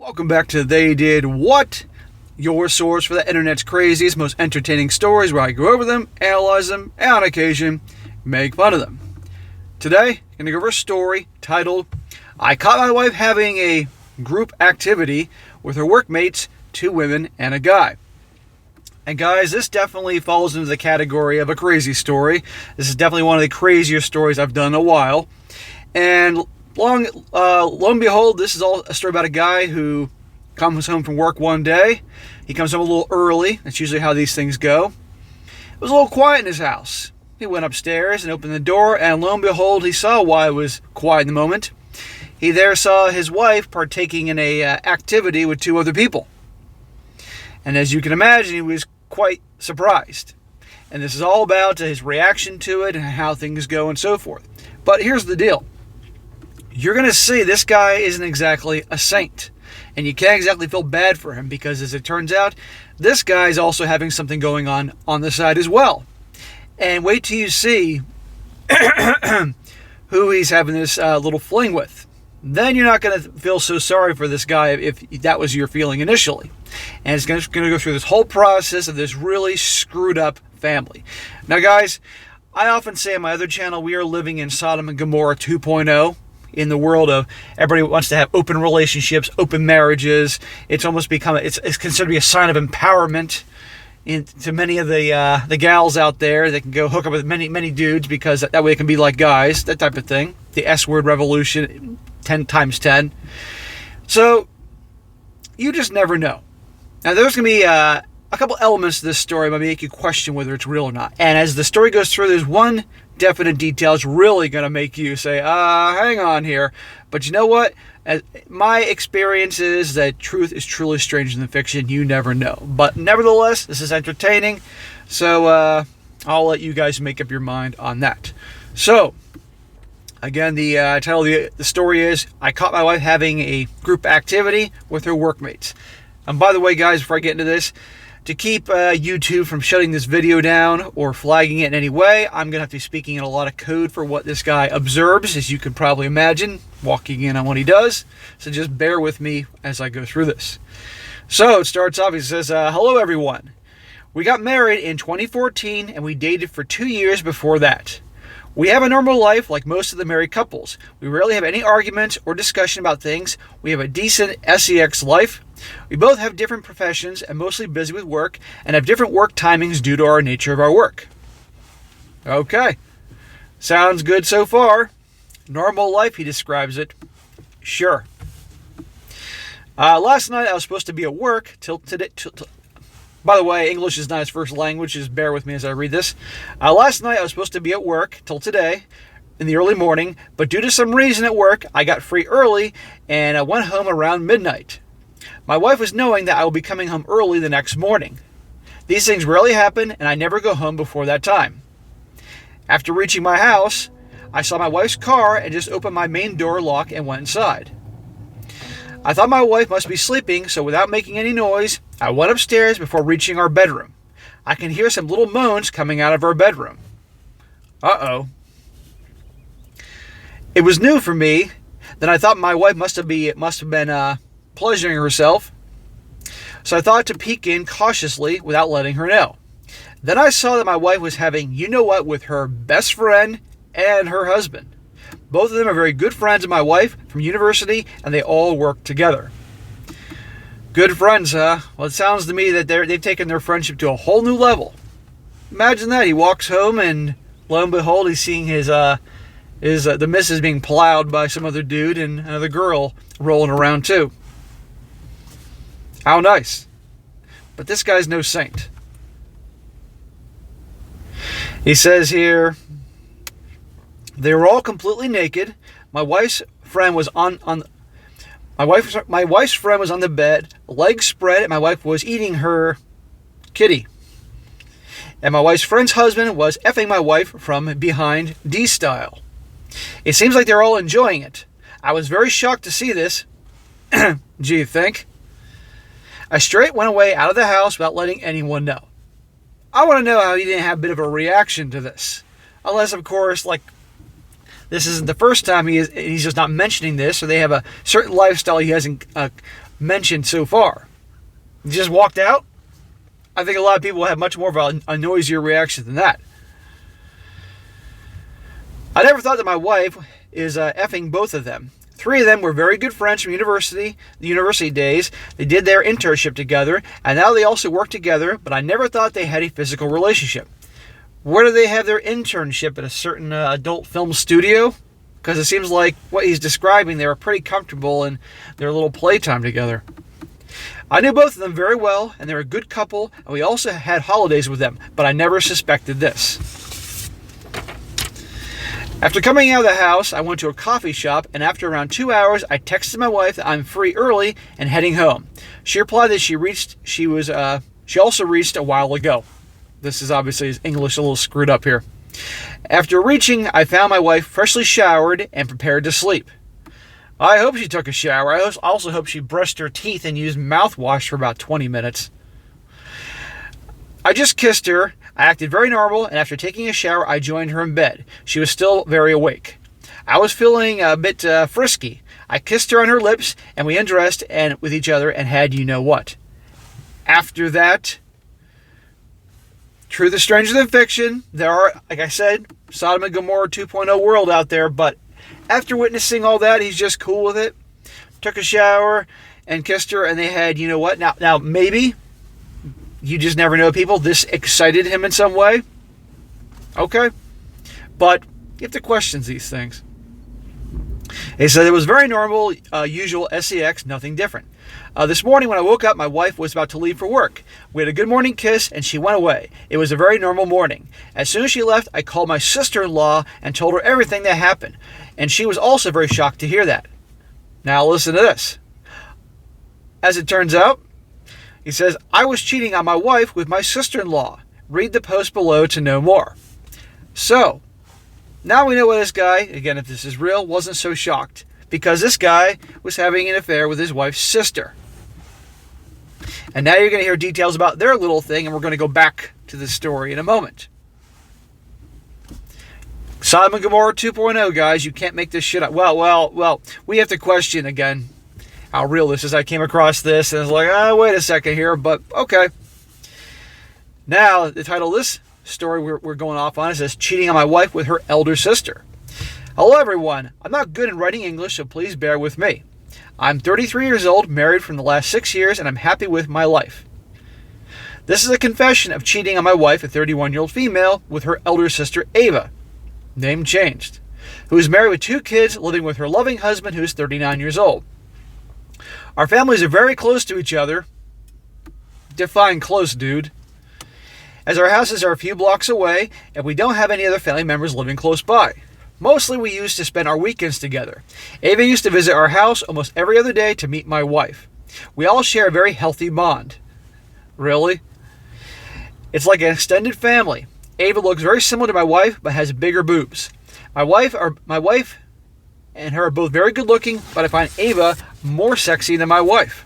Welcome back to They Did What? Your source for the internet's craziest, most entertaining stories where I go over them, analyze them, and on occasion, make fun of them. Today, I'm going to go over a story titled, I Caught My Wife Having a Group Activity with Her Workmates, 2 Women and a Guy. And guys, this definitely falls into the category of a crazy story. This is definitely one of the crazier stories I've done in a while. And lo and behold, this is all a story about a guy who comes home from work one day. He comes home a little early. That's usually how these things go. It was a little quiet in his house. He went upstairs and opened the door, and lo and behold, he saw why it was quiet in the moment. He there saw his wife partaking in a activity with 2 other people. And as you can imagine, he was quite surprised. And this is all about his reaction to it and how things go and so forth. But here's the deal. You're going to see this guy isn't exactly a saint. And you can't exactly feel bad for him because, as it turns out, this guy's also having something going on the side as well. And wait till you see who he's having this little fling with. Then you're not going to feel so sorry for this guy if that was your feeling initially. And it's going to go through this whole process of this really screwed up family. Now, guys, I often say on my other channel, we are living in Sodom and Gomorrah 2.0. In the world of everybody wants to have open relationships, open marriages. It's almost become, it's considered to be a sign of empowerment to many of the gals out there. They can go hook up with many dudes because that way it can be like guys, that type of thing. The S-word revolution, 10 times 10. So, you just never know. Now, there's going to be a couple elements to this story that might make you question whether it's real or not. And as the story goes through, there's one definite detail that's really going to make you say, hang on here. But you know what? My experience is that truth is truly stranger than fiction. You never know. But nevertheless, this is entertaining. So I'll let you guys make up your mind on that. So, again, the title of the story is, I Caught My Wife Having a Group Activity with Her Workmates. And by the way, guys, before I get into this, to keep YouTube from shutting this video down or flagging it in any way, I'm going to have to be speaking in a lot of code for what this guy observes, as you can probably imagine, walking in on what he does. So just bear with me as I go through this. So it starts off, he says, hello everyone. We got married in 2014 and we dated for 2 years before that. We have a normal life like most of the married couples. We rarely have any arguments or discussion about things. We have a decent sex life. We both have different professions and mostly busy with work and have different work timings due to our nature of our work. Okay. Sounds good so far. Normal life, he describes it. Sure. Last night I was supposed to be at work till today. By the way, English is not his first language, just bear with me as I read this. Last night I was supposed to be at work till today in the early morning, but due to some reason at work, I got free early and I went home around midnight. My wife was knowing that I will be coming home early the next morning. These things rarely happen and I never go home before that time. After reaching my house, I saw my wife's car and just opened my main door lock and went inside. I thought my wife must be sleeping, so without making any noise, I went upstairs before reaching our bedroom. I can hear some little moans coming out of our bedroom. Uh-oh. It was new for me. Then I thought my wife must have been pleasuring herself. So I thought to peek in cautiously without letting her know. Then I saw that my wife was having you-know-what with her best friend and her husband. Both of them are very good friends of my wife from university, and they all work together. Good friends, huh? Well, it sounds to me that they've taken their friendship to a whole new level. Imagine that. He walks home, and lo and behold, he's seeing the missus being plowed by some other dude and another girl rolling around too. How nice. But this guy's no saint. He says here, they were all completely naked. My wife's friend was my wife's friend was on the bed, legs spread, and my wife was eating her kitty. And my wife's friend's husband was effing my wife from behind D-style. It seems like they're all enjoying it. I was very shocked to see this. Do you think? I straight went away out of the house without letting anyone know. I want to know how he didn't have a bit of a reaction to this. Unless, of course, like, this isn't the first time he's just not mentioning this, or they have a certain lifestyle he hasn't mentioned so far. You just walked out? I think a lot of people have much more of a noisier reaction than that. I never thought that my wife is effing both of them. 3 of them were very good friends from the university days. They did their internship together, and now they also work together, but I never thought they had a physical relationship. Where do they have their internship? At a certain adult film studio? Because it seems like what he's describing, they were pretty comfortable in their little playtime together. I knew both of them very well, and they were a good couple, and we also had holidays with them, but I never suspected this. After coming out of the house, I went to a coffee shop, and after around 2 hours, I texted my wife that I'm free early and heading home. She replied that she also reached a while ago. This is obviously his English a little screwed up here. After reaching, I found my wife freshly showered and prepared to sleep. I hope she took a shower. I also hope she brushed her teeth and used mouthwash for about 20 minutes. I just kissed her. I acted very normal, and after taking a shower, I joined her in bed. She was still very awake. I was feeling a bit frisky. I kissed her on her lips, and we undressed and with each other and had you know what. After that, truth is stranger than fiction. There are, like I said, Sodom and Gomorrah 2.0 world out there, but after witnessing all that, he's just cool with it. Took a shower and kissed her, and they had you know what. Now maybe you just never know people. This excited him in some way. Okay. But you have to question these things. He said it was very normal, usual sex, nothing different. This morning when I woke up, my wife was about to leave for work. We had a good morning kiss, and she went away. It was a very normal morning. As soon as she left, I called my sister-in-law and told her everything that happened. And she was also very shocked to hear that. Now listen to this. As it turns out, he says, I was cheating on my wife with my sister-in-law. Read the post below to know more. So, now we know why this guy, again, if this is real, wasn't so shocked. Because this guy was having an affair with his wife's sister. And now you're going to hear details about their little thing, and we're going to go back to the story in a moment. Sodom and Gomorrah 2.0, guys. You can't make this shit up. Well, we have to question again how real this is. I came across this, and it's like, wait a second here, but okay. Now, the title of this story we're going off on is Cheating on My Wife with Her Elder Sister. Hello, everyone. I'm not good in writing English, so please bear with me. I'm 33 years old, married for the last 6 years, and I'm happy with my life. This is a confession of cheating on my wife, a 31-year-old female, with her elder sister, Ava, name changed, who is married with 2 kids, living with her loving husband, who is 39 years old. Our families are very close to each other. Define close, dude. As our houses are a few blocks away, and we don't have any other family members living close by. Mostly we used to spend our weekends together. Ava used to visit our house almost every other day to meet my wife. We all share a very healthy bond. Really? It's like an extended family. Ava looks very similar to my wife, but has bigger boobs. My wife and her are both very good looking, but I find Ava more sexy than my wife.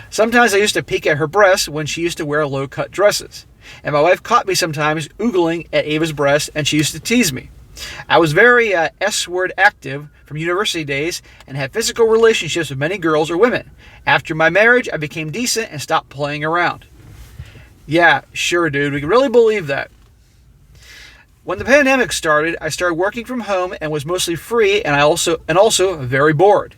Sometimes I used to peek at her breasts when she used to wear low-cut dresses. And my wife caught me sometimes oogling at Ava's breast, and she used to tease me. I was very S-word active from university days and had physical relationships with many girls or women. After my marriage, I became decent and stopped playing around. Yeah, sure, dude. We can really believe that. When the pandemic started, I started working from home and was mostly free and also very bored.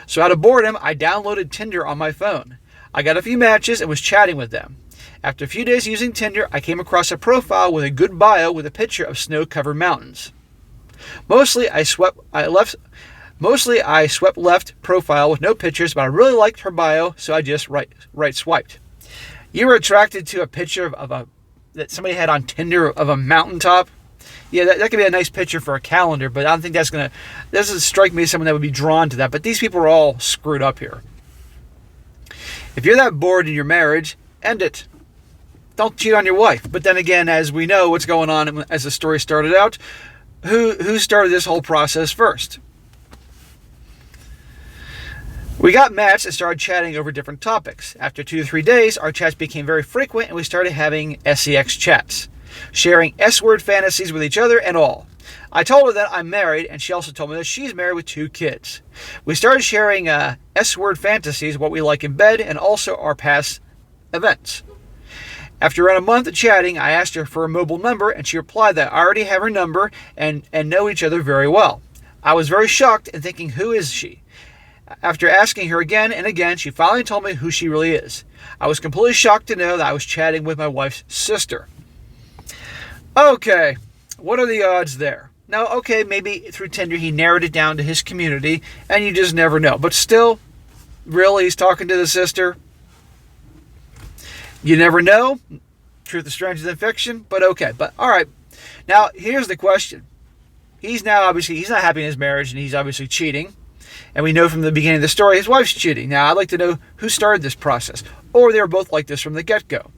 So out of boredom, I downloaded Tinder on my phone. I got a few matches and was chatting with them. After a few days using Tinder, I came across a profile with a good bio with a picture of snow-covered mountains. Mostly I swept left profile with no pictures, but I really liked her bio, so I just right swiped. You were attracted to a picture that somebody had on Tinder of a mountaintop? Yeah, that could be a nice picture for a calendar, but I don't think doesn't strike me as someone that would be drawn to that. But these people are all screwed up here. If you're that bored in your marriage, end it. Don't cheat on your wife. But then again, as we know what's going on as the story started out, who started this whole process first? We got matched and started chatting over different topics. After 2 to 3 days, our chats became very frequent and we started having sex chats, sharing S-word fantasies with each other and all. I told her that I'm married, and she also told me that she's married with 2 kids. We started sharing S-word fantasies, what we like in bed, and also our past events. After around a month of chatting, I asked her for a mobile number, and she replied that I already have her number and know each other very well. I was very shocked and thinking, who is she? After asking her again and again, she finally told me who she really is. I was completely shocked to know that I was chatting with my wife's sister. Okay, what are the odds there? Now, okay, maybe through Tinder he narrowed it down to his community, and you just never know. But still, really, he's talking to the sister? You never know. Truth is stranger than fiction, but okay. But all right, now here's the question. He's not happy in his marriage, and he's obviously cheating. And we know from the beginning of the story his wife's cheating. Now, I'd like to know who started this process. Or they were both like this from the get-go.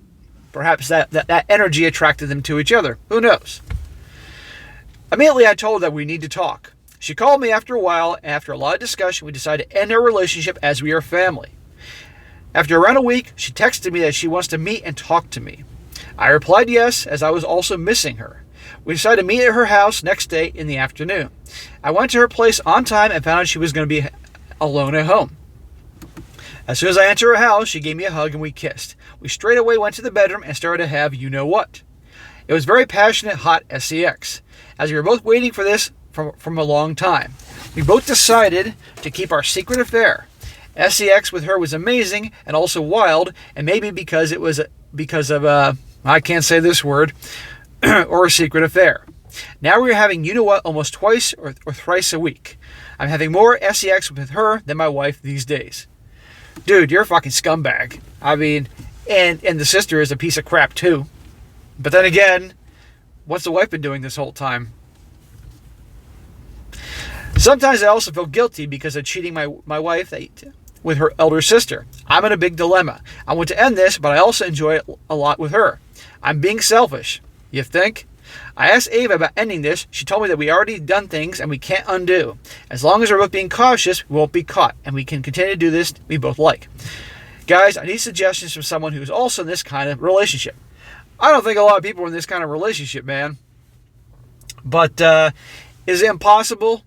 Perhaps that energy attracted them to each other. Who knows? Immediately, I told her that we need to talk. She called me after a while, and after a lot of discussion, we decided to end our relationship as we are family. After around a week, she texted me that she wants to meet and talk to me. I replied yes, as I was also missing her. We decided to meet at her house next day in the afternoon. I went to her place on time and found out she was going to be alone at home. As soon as I entered her house, she gave me a hug and we kissed. We straight away went to the bedroom and started to have you-know-what. It was very passionate, hot sex, as we were both waiting for this from a long time. We both decided to keep our secret affair. sex with her was amazing and also wild, and maybe because of I can't say this word, or a secret affair. Now we're having you-know-what almost twice or thrice a week. I'm having more sex with her than my wife these days. Dude, you're a fucking scumbag. I mean, and the sister is a piece of crap too. But then again, what's the wife been doing this whole time? Sometimes I also feel guilty because of cheating my wife with her elder sister. I'm in a big dilemma. I want to end this, but I also enjoy it a lot with her. I'm being selfish. You think? I asked Ava about ending this. She told me that we already done things and we can't undo. As long as we're both being cautious, we won't be caught, and we can continue to do this we both like. Guys, I need suggestions from someone who's also in this kind of relationship. I don't think a lot of people are in this kind of relationship, man. But is it impossible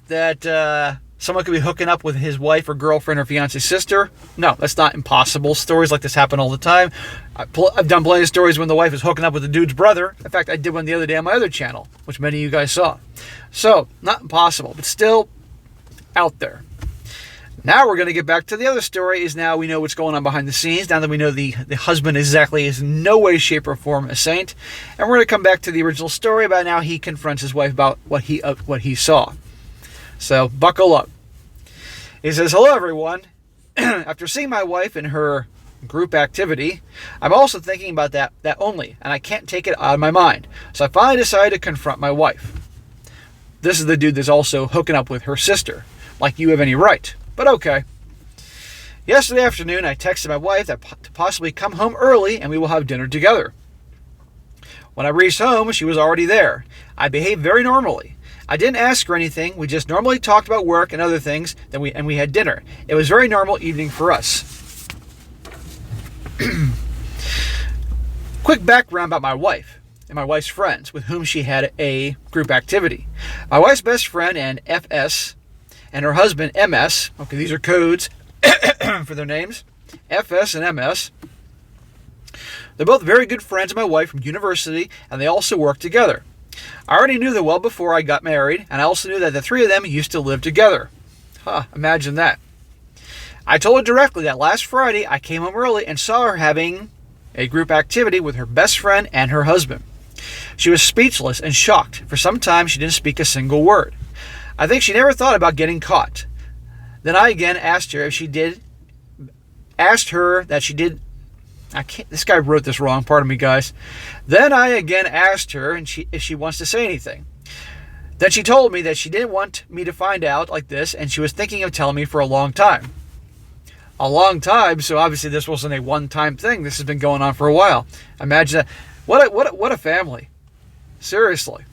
that someone could be hooking up with his wife or girlfriend or fiance's sister? No, that's not impossible. Stories like this happen all the time. I've done plenty of stories when the wife is hooking up with the dude's brother. In fact, I did one the other day on my other channel, which many of you guys saw. So, not impossible, but still out there. Now we're going to get back to the other story. Is now we know what's going on behind the scenes. Now that we know the husband exactly is in no way, shape, or form a saint. And we're going to come back to the original story about now he confronts his wife about what he saw. So, buckle up. He says, hello, everyone. After seeing my wife in her group activity, I'm also thinking about that only, and I can't take it out of my mind. So I finally decided to confront my wife. This is the dude that's also hooking up with her sister. Like you have any right. But okay. Yesterday afternoon, I texted my wife to possibly come home early and we will have dinner together. When I reached home, she was already there. I behaved very normally. I didn't ask her anything. We just normally talked about work and other things, and we had dinner. It was a very normal evening for us. Quick background about my wife and my wife's friends with whom she had a group activity. My wife's best friend and FS and her husband MS, okay, these are codes for their names, FS and MS. They're both very good friends of my wife from university, and they also work together. I already knew them well before I got married, and I also knew that the three of them used to live together. Imagine that. I told her directly that last Friday I came home early and saw her having a group activity with her best friend and her husband. She was speechless and shocked. For some time she didn't speak a single word. I think she never thought about getting caught. Then I again asked her if she did. Asked her that she did. This guy wrote this wrong, pardon me, guys. Then I again asked her if she wants to say anything. Then she told me that she didn't want me to find out like this, and she was thinking of telling me for a long time. A long time, so obviously this wasn't a one-time thing. This has been going on for a while. Imagine that. What a family. Seriously.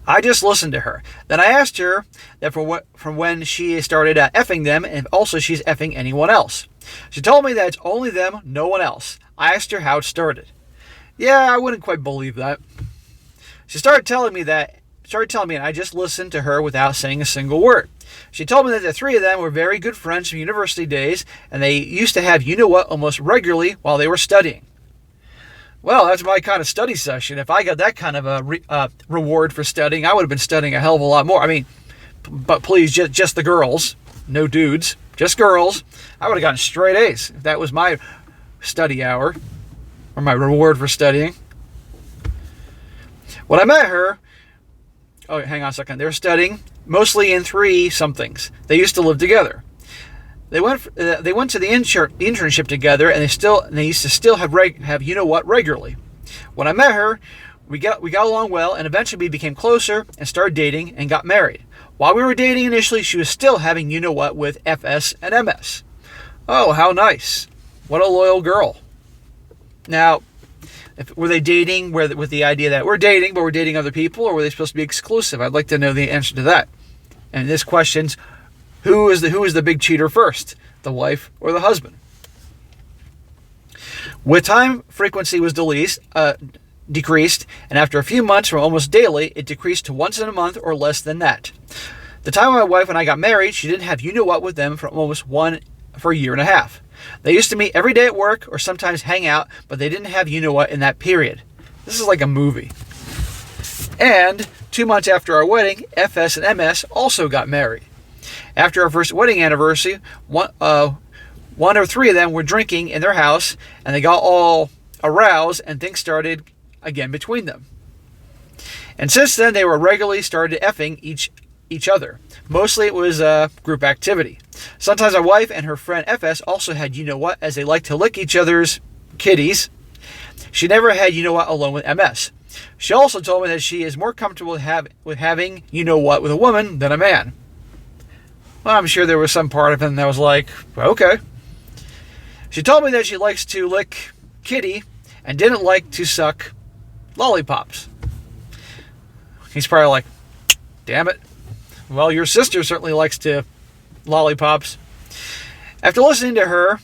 I just listened to her. Then I asked her that from when she started effing them, and also she's effing anyone else. She told me that it's only them, no one else. I asked her how it started. Yeah, I wouldn't quite believe that. She started telling me, and I just listened to her without saying a single word. She told me that the three of them were very good friends from university days, and they used to have you-know-what almost regularly while they were studying. Well, that's my kind of study session. If I got that kind of a reward for studying, I would have been studying a hell of a lot more. I mean, but please, just the girls, no dudes, just girls. I would have gotten straight A's if that was my study hour or my reward for studying. When I met her, oh, hang on a second. They were studying mostly in 3-somethings. They used to live together. They went to the internship together, and they used to still have you-know-what regularly. When I met her, we got along well, and eventually we became closer and started dating and got married. While we were dating initially, she was still having you-know-what with FS and MS. Oh, how nice. What a loyal girl. Now, were they dating with the idea that we're dating, but we're dating other people, or were they supposed to be exclusive? I'd like to know the answer to that. And this question's, who is the big cheater first, the wife or the husband? With time, frequency was decreased, and after a few months from almost daily, it decreased to once in a month or less than that. The time my wife and I got married, she didn't have you-know-what with them for a year and a half. They used to meet every day at work or sometimes hang out, but they didn't have you-know-what in that period. This is like a movie. And 2 months after our wedding, FS and MS also got married. After our first wedding anniversary, one or three of them were drinking in their house, and they got all aroused, and things started again between them. And since then, they were regularly started effing each other. Mostly it was group activity. Sometimes my wife and her friend FS also had you-know-what, as they like to lick each other's kitties. She never had you-know-what alone with MS. She also told me that she is more comfortable with having you-know-what with a woman than a man. Well, I'm sure there was some part of him that was like, okay. She told me that she likes to lick kitty and didn't like to suck lollipops. He's probably like, damn it. Well, your sister certainly likes to lollipops. After listening to her,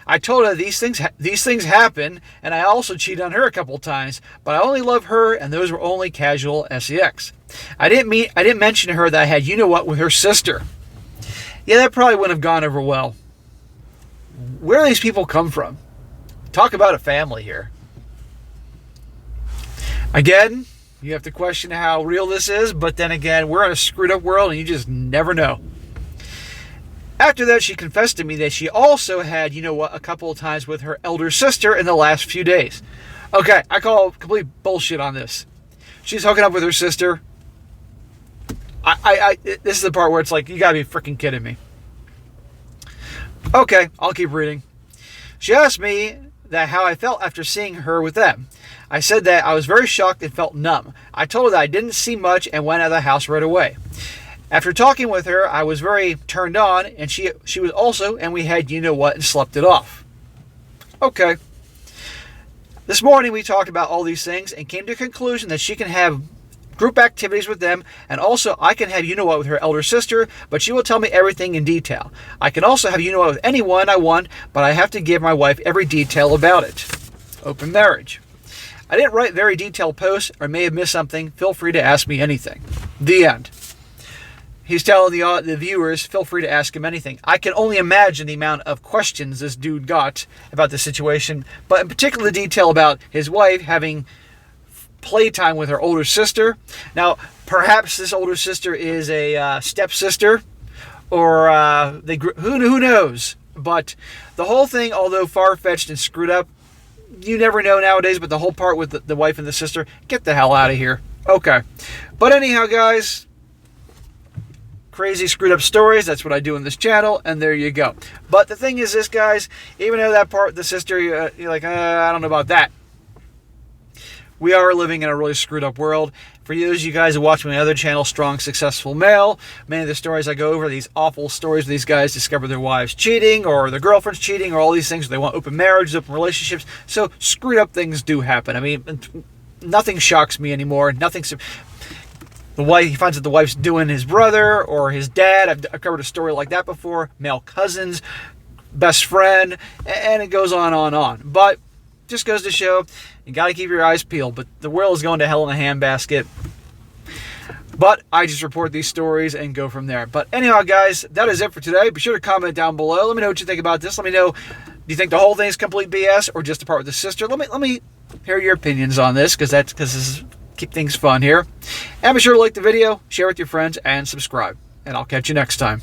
I told her these things happen, and I also cheated on her a couple times, but I only love her, and those were only casual sex. I didn't mention to her that I had you-know-what with her sister. Yeah, that probably wouldn't have gone over well. Where do these people come from? Talk about a family here. Again, you have to question how real this is, but then again, we're in a screwed up world and you just never know. After that, she confessed to me that she also had, you-know-what, a couple of times with her elder sister in the last few days. Okay, I call complete bullshit on this. She's hooking up with her sister. This is the part where it's like, you gotta be freaking kidding me. Okay, I'll keep reading. She asked me how I felt after seeing her with them. I said that I was very shocked and felt numb. I told her that I didn't see much and went out of the house right away. After talking with her, I was very turned on, and she was also, and we had you-know-what and slept it off. Okay. This morning we talked about all these things and came to a conclusion that she can have group activities with them, and also I can have you-know-what with her elder sister, but she will tell me everything in detail. I can also have you-know-what with anyone I want, but I have to give my wife every detail about it. Open marriage. I didn't write very detailed posts or may have missed something. Feel free to ask me anything. The end. He's telling the viewers, feel free to ask him anything. I can only imagine the amount of questions this dude got about the situation, but in particular the detail about his wife having playtime with her older sister. Now, perhaps this older sister is a stepsister, or who knows? But the whole thing, although far-fetched and screwed up, you never know nowadays. But the whole part with the wife and the sister, get the hell out of here. Okay, but anyhow, guys. Crazy screwed up stories, that's what I do in this channel, and there you go. But the thing is this, guys, even though that part, the sister, you're like, I don't know about that. We are living in a really screwed up world. For those of you guys who watch my other channel, Strong Successful Male, many of the stories I go over, these awful stories where these guys discover their wives cheating, or their girlfriend's cheating, or all these things. They want open marriages, open relationships. So screwed up things do happen. I mean, nothing shocks me anymore. He finds that the wife's doing his brother or his dad. I've covered a story like that before. Male cousins, best friend, and it goes on and on. But just goes to show you got to keep your eyes peeled. But the world is going to hell in a handbasket. But I just report these stories and go from there. But anyhow, guys, that is it for today. Be sure to comment down below. Let me know what you think about this. Let me know, do you think the whole thing is complete BS or just the part with the sister? Let me hear your opinions on this, because this is keep things fun here. And be sure to like the video, share with your friends, and subscribe. And I'll catch you next time.